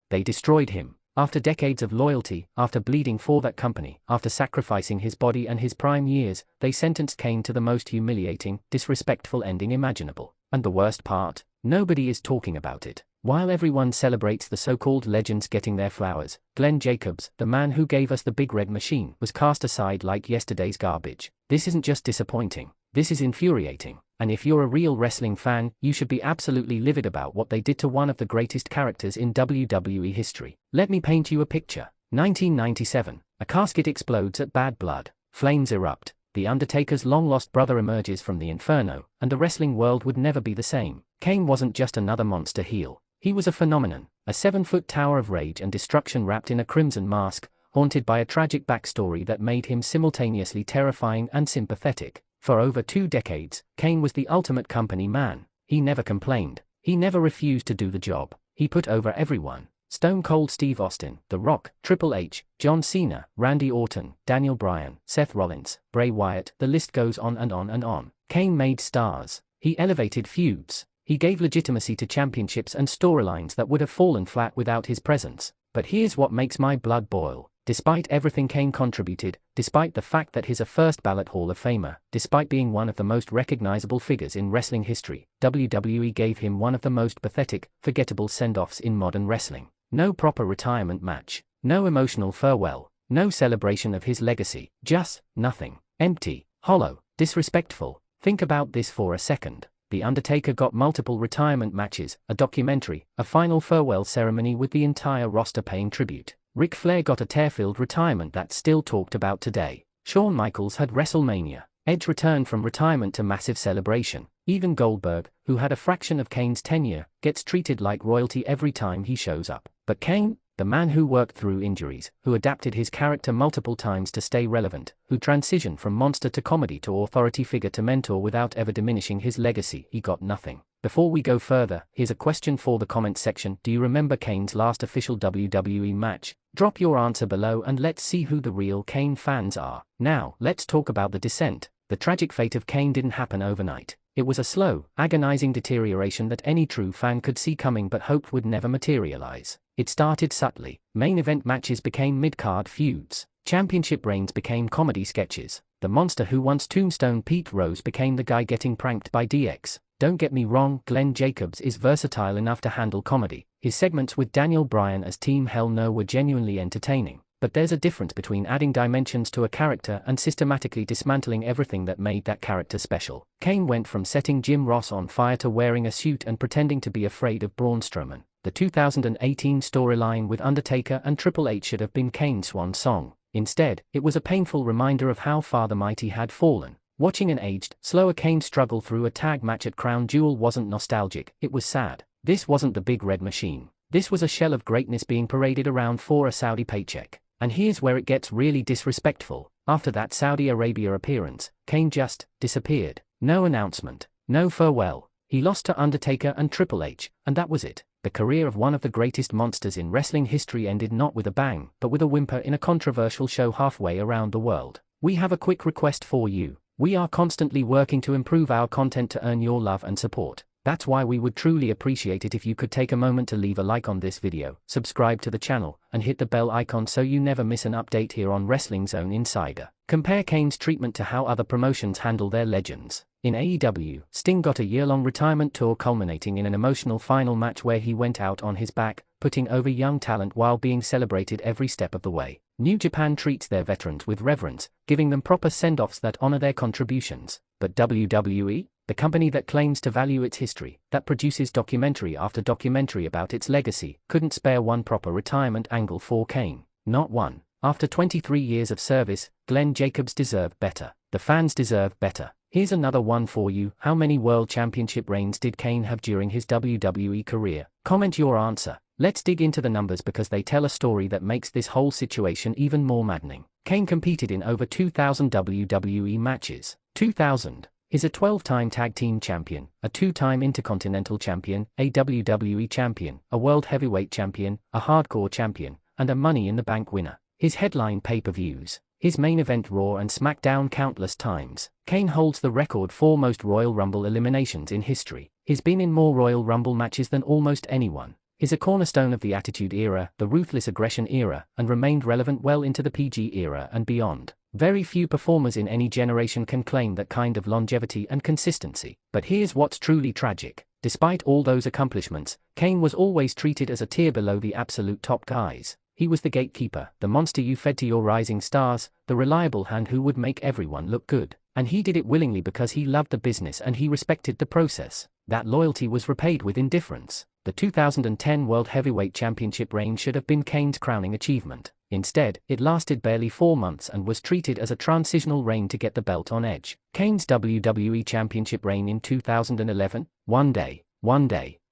They destroyed him. After decades of loyalty, after bleeding for that company, after sacrificing his body and his prime years, they sentenced Kane to the most humiliating, disrespectful ending imaginable. And the worst part? Nobody is talking about it. While everyone celebrates the so-called legends getting their flowers, Glenn Jacobs, the man who gave us the Big Red Machine, was cast aside like yesterday's garbage. This isn't just disappointing. This is infuriating. And if you're a real wrestling fan, you should be absolutely livid about what they did to one of the greatest characters in WWE history. Let me paint you a picture. 1997. A casket explodes at Bad Blood. Flames erupt. The Undertaker's long-lost brother emerges from the inferno, and the wrestling world would never be the same. Kane wasn't just another monster heel. He was a phenomenon. A 7-foot tower of rage and destruction wrapped in a crimson mask, haunted by a tragic backstory that made him simultaneously terrifying and sympathetic. For over 2 decades, Kane was the ultimate company man. He never complained. He never refused to do the job. He put over everyone. Stone Cold Steve Austin, The Rock, Triple H, John Cena, Randy Orton, Daniel Bryan, Seth Rollins, Bray Wyatt, the list goes on and on and on. Kane made stars. He elevated feuds. He gave legitimacy to championships and storylines that would have fallen flat without his presence. But here's what makes my blood boil. Despite everything Kane contributed, despite the fact that he's a first-ballot Hall of Famer, despite being one of the most recognizable figures in wrestling history, WWE gave him one of the most pathetic, forgettable send-offs in modern wrestling. No proper retirement match. No emotional farewell. No celebration of his legacy. Just nothing. Empty. Hollow. Disrespectful. Think about this for a second. The Undertaker got multiple retirement matches, a documentary, a final farewell ceremony with the entire roster paying tribute. Ric Flair got a tear-filled retirement that's still talked about today. Shawn Michaels had WrestleMania. Edge returned from retirement to massive celebration. Even Goldberg, who had a fraction of Kane's tenure, gets treated like royalty every time he shows up. But Kane, the man who worked through injuries, who adapted his character multiple times to stay relevant, who transitioned from monster to comedy to authority figure to mentor without ever diminishing his legacy, he got nothing. Before we go further, here's a question for the comment section. Do you remember Kane's last official WWE match? Drop your answer below and let's see who the real Kane fans are. Now, let's talk about the descent. The tragic fate of Kane didn't happen overnight. It was a slow, agonizing deterioration that any true fan could see coming but hoped would never materialize. It started subtly. Main event matches became mid-card feuds. Championship reigns became comedy sketches. The monster who once tombstoned Pete Rose became the guy getting pranked by DX. Don't get me wrong, Glenn Jacobs is versatile enough to handle comedy. His segments with Daniel Bryan as Team Hell No were genuinely entertaining. But there's a difference between adding dimensions to a character and systematically dismantling everything that made that character special. Kane went from setting Jim Ross on fire to wearing a suit and pretending to be afraid of Braun Strowman. The 2018 storyline with Undertaker and Triple H should have been Kane's swan song. Instead, it was a painful reminder of how far the mighty had fallen. Watching an aged, slower Kane struggle through a tag match at Crown Jewel wasn't nostalgic, it was sad. This wasn't the Big Red Machine. This was a shell of greatness being paraded around for a Saudi paycheck. And here's where it gets really disrespectful. After that Saudi Arabia appearance, Kane just disappeared. No announcement. No farewell. He lost to Undertaker and Triple H, and that was it. The career of one of the greatest monsters in wrestling history ended not with a bang, but with a whimper in a controversial show halfway around the world. We have a quick request for you. We are constantly working to improve our content to earn your love and support. That's why we would truly appreciate it if you could take a moment to leave a like on this video, subscribe to the channel, and hit the bell icon so you never miss an update here on Wrestling Zone Insider. Compare Kane's treatment to how other promotions handle their legends. In AEW, Sting got a year-long retirement tour culminating in an emotional final match where he went out on his back, putting over young talent while being celebrated every step of the way. New Japan treats their veterans with reverence, giving them proper send-offs that honor their contributions. But WWE? The company that claims to value its history, that produces documentary after documentary about its legacy, couldn't spare one proper retirement angle for Kane. Not one. After 23 years of service, Glenn Jacobs deserved better. The fans deserve better. Here's another one for you. How many World Championship reigns did Kane have during his WWE career? Comment your answer. Let's dig into the numbers because they tell a story that makes this whole situation even more maddening. Kane competed in over 2,000 WWE matches. 2,000. He's a 12-time tag team champion, a 2-time Intercontinental champion, a WWE champion, a World Heavyweight champion, a Hardcore champion, and a Money in the Bank winner. His headline pay-per-views. His main event Raw and SmackDown countless times. Kane holds the record for most Royal Rumble eliminations in history. He's been in more Royal Rumble matches than almost anyone. is a cornerstone of the Attitude Era, the Ruthless Aggression Era, and remained relevant well into the PG era and beyond. Very few performers in any generation can claim that kind of longevity and consistency. But here's what's truly tragic. Despite all those accomplishments, Kane was always treated as a tier below the absolute top guys. He was the gatekeeper, the monster you fed to your rising stars, the reliable hand who would make everyone look good. And he did it willingly because he loved the business and he respected the process. That loyalty was repaid with indifference. The 2010 World Heavyweight Championship reign should have been Kane's crowning achievement. Instead, it lasted barely 4 months and was treated as a transitional reign to get the belt on Edge. Kane's WWE Championship reign in 2011? One day.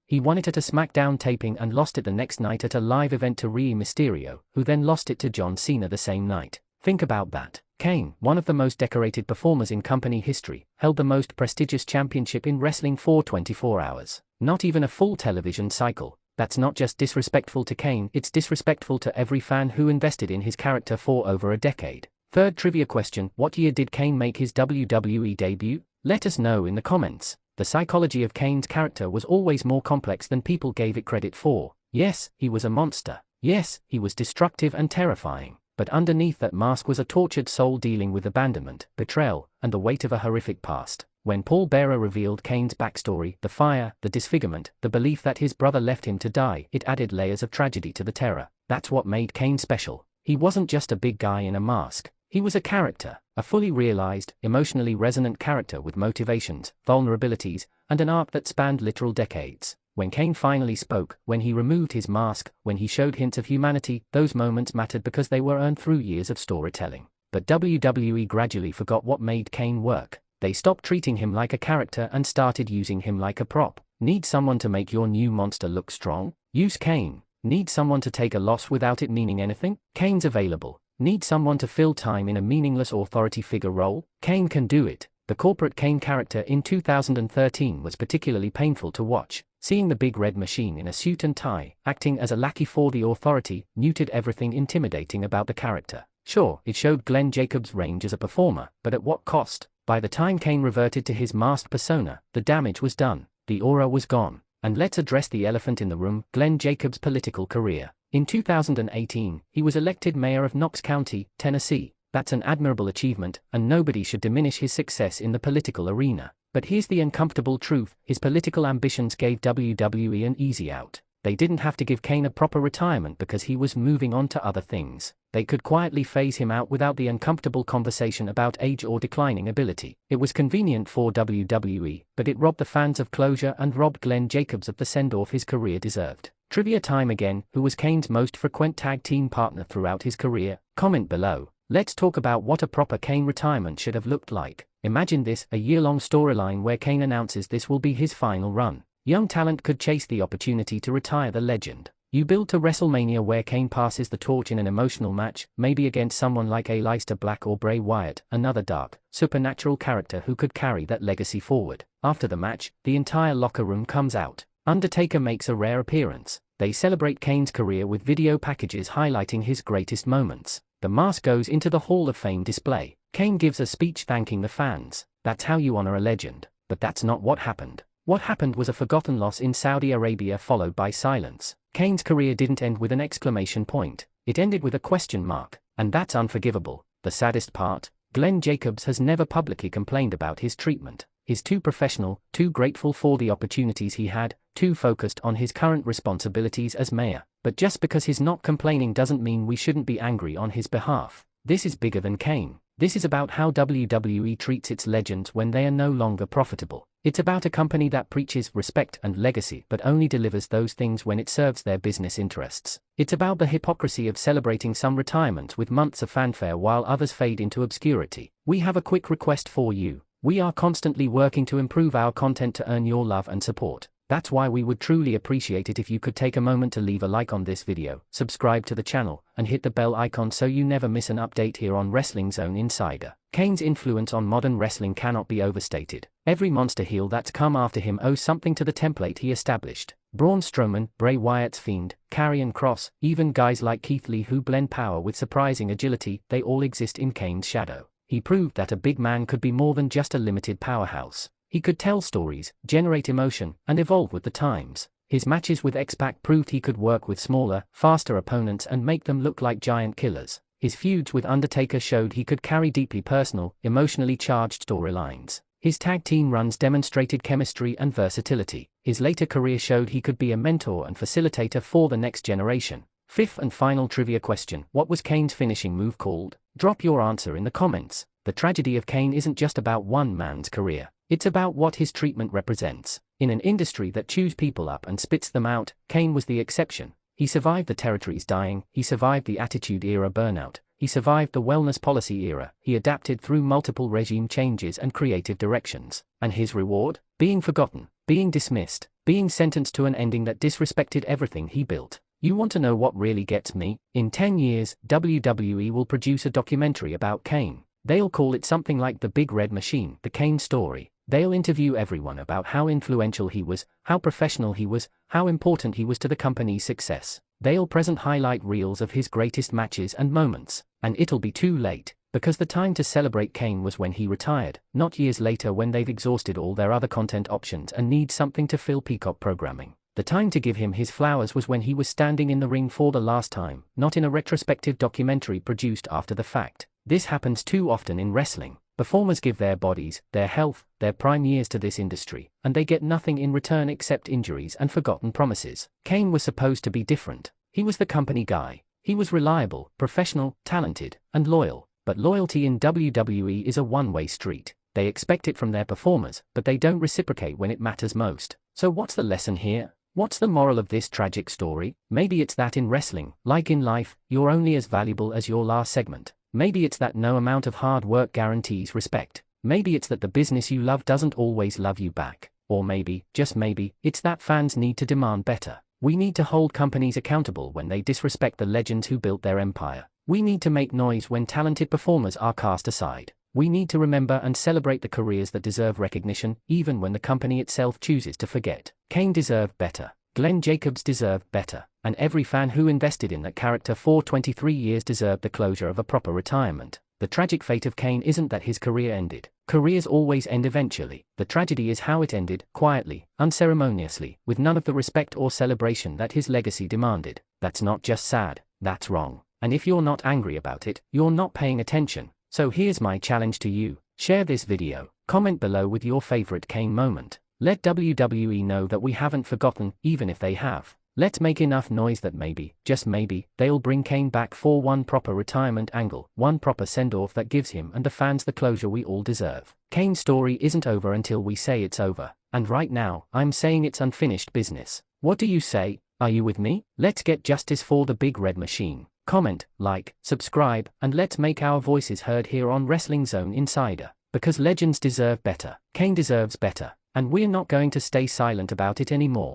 He won it at a SmackDown taping and lost it the next night at a live event to Rey Mysterio, who then lost it to John Cena the same night. Think about that. Kane, one of the most decorated performers in company history, held the most prestigious championship in wrestling for 24 hours. Not even a full television cycle. That's not just disrespectful to Kane, it's disrespectful to every fan who invested in his character for over a decade. Third trivia question: what year did Kane make his WWE debut? Let us know in the comments. The psychology of Kane's character was always more complex than people gave it credit for. Yes, he was a monster. Yes, he was destructive and terrifying. But underneath that mask was a tortured soul dealing with abandonment, betrayal, and the weight of a horrific past. When Paul Bearer revealed Kane's backstory, the fire, the disfigurement, the belief that his brother left him to die, it added layers of tragedy to the terror. That's what made Kane special. He wasn't just a big guy in a mask. He was a character, a fully realized, emotionally resonant character with motivations, vulnerabilities, and an arc that spanned literal decades. When Kane finally spoke, when he removed his mask, when he showed hints of humanity, those moments mattered because they were earned through years of storytelling. But WWE gradually forgot what made Kane work. They stopped treating him like a character and started using him like a prop. Need someone to make your new monster look strong? Use Kane. Need someone to take a loss without it meaning anything? Kane's available. Need someone to fill time in a meaningless authority figure role? Kane can do it. The corporate Kane character in 2013 was particularly painful to watch. Seeing the big red machine in a suit and tie, acting as a lackey for the authority, muted everything intimidating about the character. Sure, it showed Glenn Jacobs' range as a performer, but at what cost? By the time Kane reverted to his masked persona, the damage was done. The aura was gone. And let's address the elephant in the room: Glenn Jacobs' political career. In 2018, he was elected mayor of Knox County, Tennessee. That's an admirable achievement, and nobody should diminish his success in the political arena. But here's the uncomfortable truth: his political ambitions gave WWE an easy out. They didn't have to give Kane a proper retirement because he was moving on to other things. They could quietly phase him out without the uncomfortable conversation about age or declining ability. It was convenient for WWE, but it robbed the fans of closure and robbed Glenn Jacobs of the send-off his career deserved. Trivia time again: who was Kane's most frequent tag team partner throughout his career? Comment below. Let's talk about what a proper Kane retirement should have looked like. Imagine this: a year-long storyline where Kane announces this will be his final run. Young talent could chase the opportunity to retire the legend. You build to WrestleMania where Kane passes the torch in an emotional match, maybe against someone like Aleister Black or Bray Wyatt, another dark, supernatural character who could carry that legacy forward. After the match, the entire locker room comes out. Undertaker makes a rare appearance. They celebrate Kane's career with video packages highlighting his greatest moments. The mask goes into the Hall of Fame display. Kane gives a speech thanking the fans. That's how you honor a legend. But that's not what happened. What happened was a forgotten loss in Saudi Arabia followed by silence. Kane's career didn't end with an exclamation point. It ended with a question mark. And that's unforgivable. The saddest part: Glenn Jacobs has never publicly complained about his treatment. He's too professional, too grateful for the opportunities he had, too focused on his current responsibilities as mayor. But just because he's not complaining doesn't mean we shouldn't be angry on his behalf. This is bigger than Kane. This is about how WWE treats its legends when they are no longer profitable. It's about a company that preaches respect and legacy but only delivers those things when it serves their business interests. It's about the hypocrisy of celebrating some retirements with months of fanfare while others fade into obscurity. We have a quick request for you. We are constantly working to improve our content to earn your love and support. That's why we would truly appreciate it if you could take a moment to leave a like on this video, subscribe to the channel, and hit the bell icon so you never miss an update here on Wrestling Zone Insider. Kane's influence on modern wrestling cannot be overstated. Every monster heel that's come after him owes something to the template he established. Braun Strowman, Bray Wyatt's Fiend, Karrion Kross, even guys like Keith Lee who blend power with surprising agility, they all exist in Kane's shadow. He proved that a big man could be more than just a limited powerhouse. He could tell stories, generate emotion, and evolve with the times. His matches with X-Pac proved he could work with smaller, faster opponents and make them look like giant killers. His feuds with Undertaker showed he could carry deeply personal, emotionally charged storylines. His tag team runs demonstrated chemistry and versatility. His later career showed he could be a mentor and facilitator for the next generation. Fifth and final trivia question: what was Kane's finishing move called? Drop your answer in the comments. The tragedy of Kane isn't just about one man's career. It's about what his treatment represents. In an industry that chews people up and spits them out, Kane was the exception. He survived the territories dying, he survived the Attitude Era burnout, he survived the wellness policy era, he adapted through multiple regime changes and creative directions. And his reward? Being forgotten, being dismissed, being sentenced to an ending that disrespected everything he built. You want to know what really gets me? In 10 years, WWE will produce a documentary about Kane. They'll call it something like The Big Red Machine, The Kane Story. They'll interview everyone about how influential he was, how professional he was, how important he was to the company's success. They'll present highlight reels of his greatest matches and moments. And it'll be too late, because the time to celebrate Kane was when he retired, not years later when they've exhausted all their other content options and need something to fill Peacock programming. The time to give him his flowers was when he was standing in the ring for the last time, not in a retrospective documentary produced after the fact. This happens too often in wrestling. Performers give their bodies, their health, their prime years to this industry, and they get nothing in return except injuries and forgotten promises. Kane was supposed to be different. He was the company guy. He was reliable, professional, talented, and loyal. But loyalty in WWE is a one-way street. They expect it from their performers, but they don't reciprocate when it matters most. So what's the lesson here? What's the moral of this tragic story? Maybe it's that in wrestling, like in life, you're only as valuable as your last segment. Maybe it's that no amount of hard work guarantees respect. Maybe it's that the business you love doesn't always love you back. Or maybe, just maybe, it's that fans need to demand better. We need to hold companies accountable when they disrespect the legends who built their empire. We need to make noise when talented performers are cast aside. We need to remember and celebrate the careers that deserve recognition, even when the company itself chooses to forget. Kane deserved better. Glenn Jacobs deserved better. And every fan who invested in that character for 23 years deserved the closure of a proper retirement. The tragic fate of Kane isn't that his career ended. Careers always end eventually. The tragedy is how it ended, quietly, unceremoniously, with none of the respect or celebration that his legacy demanded. That's not just sad, that's wrong. And if you're not angry about it, you're not paying attention. So here's my challenge to you. Share this video. Comment below with your favorite Kane moment. Let WWE know that we haven't forgotten, even if they have. Let's make enough noise that maybe, just maybe, they'll bring Kane back for one proper retirement angle, one proper send-off that gives him and the fans the closure we all deserve. Kane's story isn't over until we say it's over. And right now, I'm saying it's unfinished business. What do you say? Are you with me? Let's get justice for the Big Red Machine. Comment, like, subscribe, and let's make our voices heard here on Wrestling Zone Insider. Because legends deserve better. Kane deserves better. And we're not going to stay silent about it anymore.